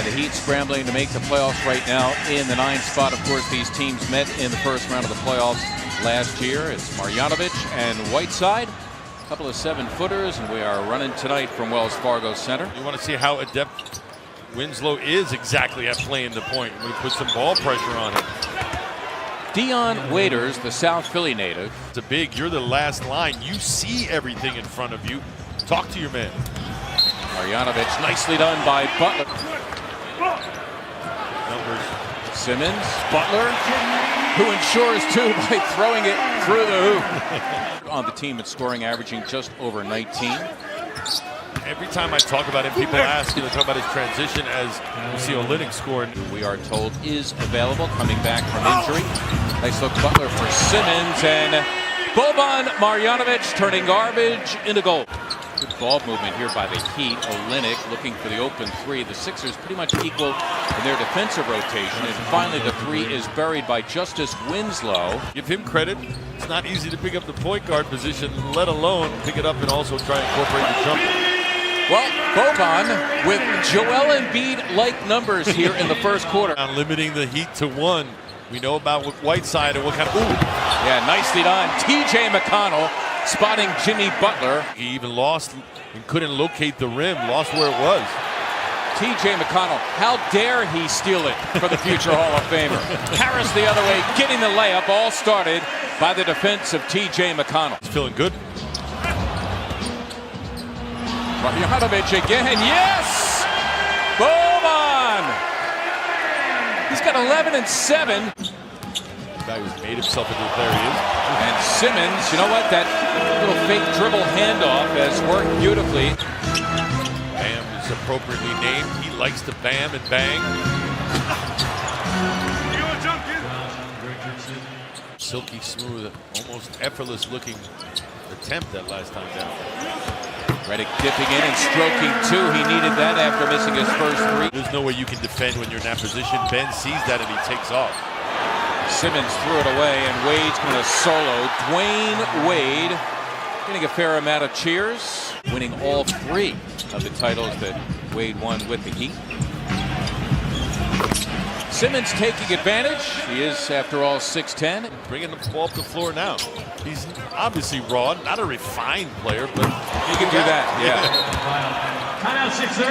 And the Heat scrambling to make the playoffs right now in the 9th spot. Of course, these teams met in the first round of the playoffs last year. It's Marjanovic and Whiteside. A couple of 7-footers, and we are running tonight from Wells Fargo Center. You want to see how adept Winslow is exactly at playing the point when he puts some ball pressure on him. Dion Waiters, the South Philly native. It's a big, you're the last line. You see everything in front of you. Talk to your man. Marjanovic, nicely done by Butler. Numbers. Simmons, Butler, who ensures two by throwing it through the hoop. On the team in scoring, averaging just over 19. Every time I talk about him, people ask, talk about his transition as we see Olynyk score. We are told is available, coming back from injury. Nice look, Butler for Simmons, and Boban Marjanovic turning garbage into goal. Good ball movement here by the Heat. Olynyk looking for the open three. The Sixers pretty much equal in their defensive rotation. And finally, the three is buried by Justice Winslow. Give him credit. It's not easy to pick up the point guard position, let alone pick it up and also try and incorporate the jumper. Well, Boban with Joel Embiid-like numbers here in the first quarter. Limiting the Heat to 1. We know about Whiteside and what kind of... Yeah, nicely done. T.J. McConnell spotting Jimmy Butler. He even lost and couldn't locate the rim, lost where it was. T.J. McConnell, how dare he steal it for the future Hall of Famer. Harris the other way, getting the layup, all started by the defense of T.J. McConnell. He's feeling good. Marjanovic again, yes! Boban! He's got 11 and 7. The guy who's made himself into the player he is. And Simmons, you know what? That little fake dribble handoff has worked beautifully. Bam is appropriately named. He likes to bam and bang. Silky smooth, almost effortless looking attempt that last time down. Redick dipping in and stroking two. He needed that after missing his first three. There's no way you can defend when you're in that position. Ben sees that and he takes off. Simmons threw it away, and Wade's going to solo. Dwyane Wade getting a fair amount of cheers, winning all 3 of the titles that Wade won with the Heat. Simmons taking advantage. He is, after all, 6'10". Bringing the ball up the floor now. He's obviously raw, not a refined player, but he can do that, yeah.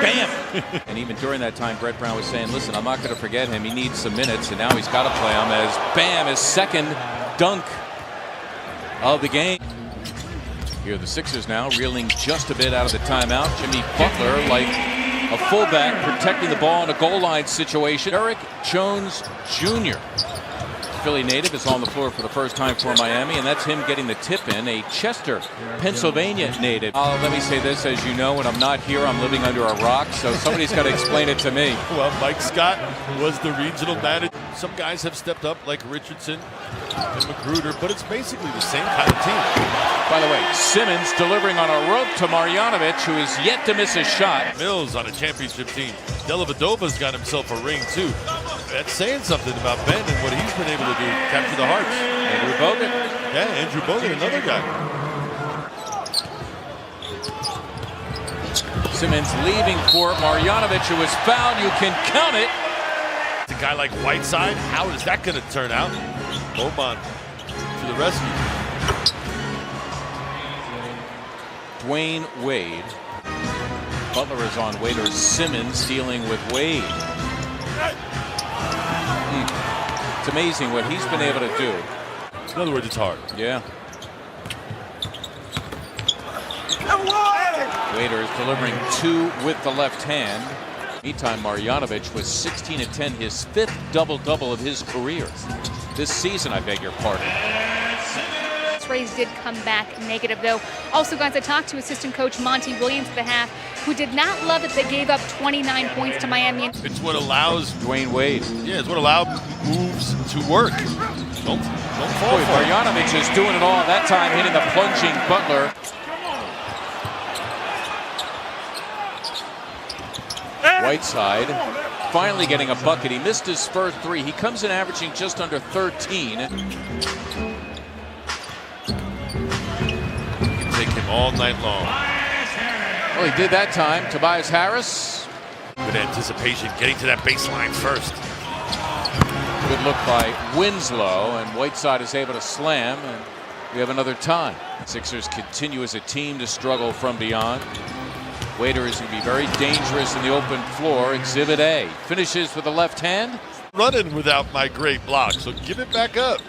Bam! And even during that time, Brett Brown was saying, listen, I'm not going to forget him. He needs some minutes, and now he's got to play him as Bam, his second dunk of the game. Here are the Sixers now, reeling just a bit out of the timeout. Jimmy Butler, like a fullback, protecting the ball in a goal line situation. Eric Jones Jr., Philly native, is on the floor for the first time for Miami, and that's him getting the tip in. A Chester, Pennsylvania native. Let me say this, as you know, when I'm not here, I'm living under a rock, so somebody's got to explain it to me. Well, Mike Scott was the regional manager. Some guys have stepped up, like Richardson and Magruder, but it's basically the same kind of team. By the way, Simmons delivering on a rope to Marjanovic, who is yet to miss a shot. Mills on a championship team. Dellavedova's got himself a ring, too. That's saying something about Ben and what he's been able to do, capture the hearts. Andrew Bogut. Yeah, Andrew Bogut, another guy. Simmons leaving for Marjanovic, who was fouled. You can count it. A guy like Whiteside, how is that going to turn out? Boban to the rescue. Dwyane Wade. Butler is on Waiters. Simmons dealing with Wade. It's amazing what he's been able to do. In other words, it's hard. Yeah. Waiters delivering 2 with the left hand. Meantime, Marjanovic was 16 and 10, his 5th double-double of his career. This season, I beg your pardon. Rays did come back negative, though. Also, guys, I talked to assistant coach Monty Williams at the half, who did not love that they gave up 29 points to Miami. It's what allows Dwyane Wade. Yeah, it's what allowed moves to work. Don't fall for it. Marjanovic is doing it all. That time hitting the plunging Butler. Whiteside finally getting a bucket. He missed his first 3. He comes in averaging just under 13. Take him all night long. Well, he did that time. Tobias Harris Good anticipation, getting to that baseline first. Good look by Winslow, and Whiteside is able to slam, and we have another tie. Sixers continue as a team to struggle from beyond. Waiters can be very dangerous in the open floor. Exhibit A finishes with the left hand. Running without my great block, so give it back up.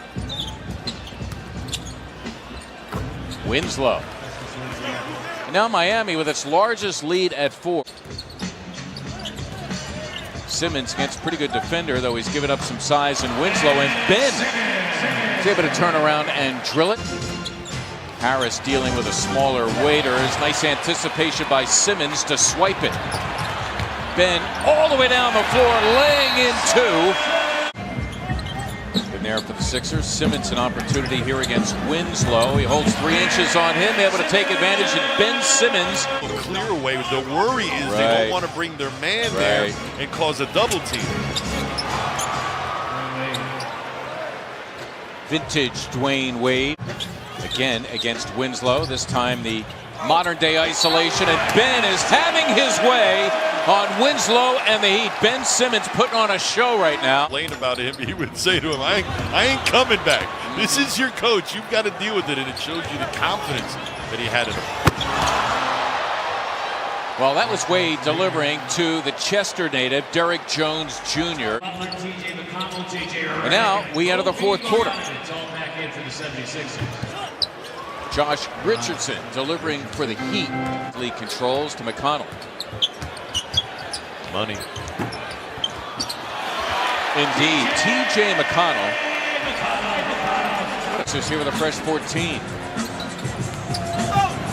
Winslow. And now Miami with its largest lead at 4. Simmons against a pretty good defender, though he's given up some size, and Winslow, and Ben is able to turn around and drill it. Harris dealing with a smaller Waiters. Nice anticipation by Simmons to swipe it. Ben all the way down the floor, laying in 2. In there for the Sixers. Simmons an opportunity here against Winslow. He holds 3 inches on him, able to take advantage, and Ben Simmons. Clear away. The worry is they don't want to bring their man there and cause a double team. Vintage Dwyane Wade again against Winslow. This time the modern day isolation, and Ben is having his way on Winslow and the Heat. Ben Simmons putting on a show right now. Complain about him, he would say to him, I ain't coming back. This is your coach. You've got to deal with it, and it shows you the confidence that he had in him. Well, that was Wade delivering to the Chester native, Derrick Jones Jr. And now we enter the 4th quarter. Josh Richardson delivering for the Heat. Lead controls to McConnell. Money. Indeed, TJ McConnell. Is here with a fresh 14.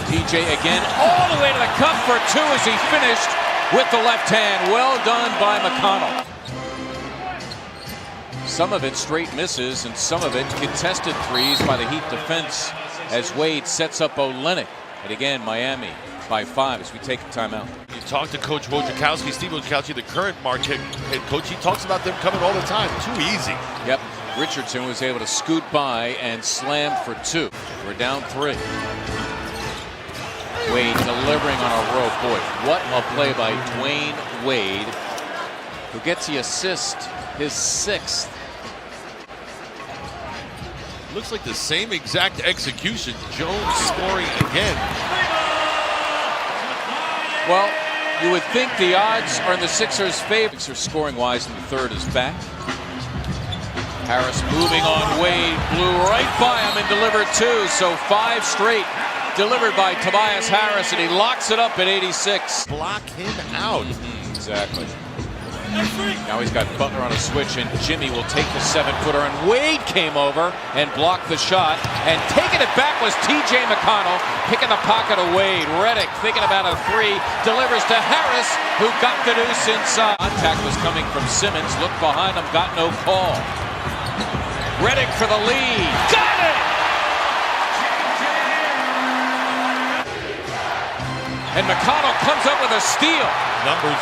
TJ again all the way to the cup for 2 as he finished with the left hand. Well done by McConnell. Some of it straight misses, and some of it contested threes by the Heat defense as Wade sets up Olynyk. And again, Miami by 5 as we take a timeout. You talk to Coach Wojciechowski, Steve Wojciechowski, the current Marquette head coach. He talks about them coming all the time. Too easy. Yep. Richardson was able to scoot by and slam for 2. We're down 3. Wade delivering on a rope. Boy, what a play by Dwyane Wade, who gets the assist, his 6th. Looks like the same exact execution. Jones scoring again. Well, you would think the odds are in the Sixers' favor. Sixers scoring-wise in the 3rd is back. Harris moving on Wade, blew right by him and delivered 2. So 5 straight delivered by Tobias Harris, and he locks it up at 86. Block him out. Exactly. Now he's got Butler on a switch, and Jimmy will take the 7-footer, and Wade came over and blocked the shot, and taking it back was TJ McConnell, picking the pocket of Wade. Redick thinking about a 3, delivers to Harris, who got the deuce inside. Contact was coming from Simmons, looked behind him, got no call. Redick for the lead, got it! And McConnell comes up with a steal. Numbers.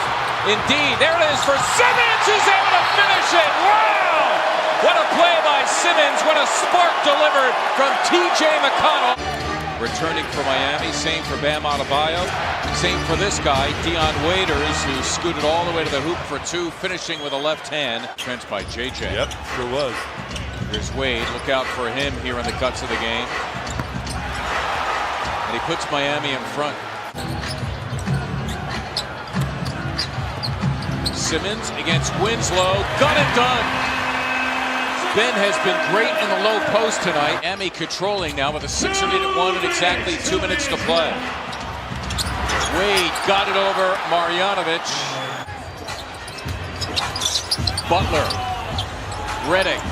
Indeed, there it is for Simmons, who's able to finish it. Wow! What a play by Simmons. What a spark delivered from TJ McConnell. Returning for Miami, same for Bam Adebayo. Same for this guy, Dion Waiters, who scooted all the way to the hoop for 2, finishing with a left hand. Defense by JJ. Yep, sure was. Here's Wade. Look out for him here in the guts of the game. And he puts Miami in front. Simmons against Winslow, got it done. Ben has been great in the low post tonight. Miami controlling now with a 6-1 and exactly 2 minutes to play. Wade got it over Marjanovic. Butler, Redick,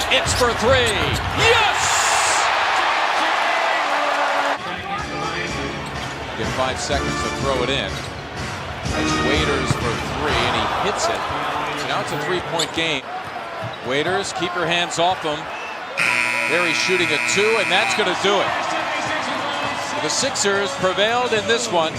it's for 3. Yes! Give 5 seconds to throw it in. It's Waiters for 3, and he hits it. So now it's a 3-point game. Waiters, keep your hands off him. There he's shooting a 2, and that's going to do it. The Sixers prevailed in this one.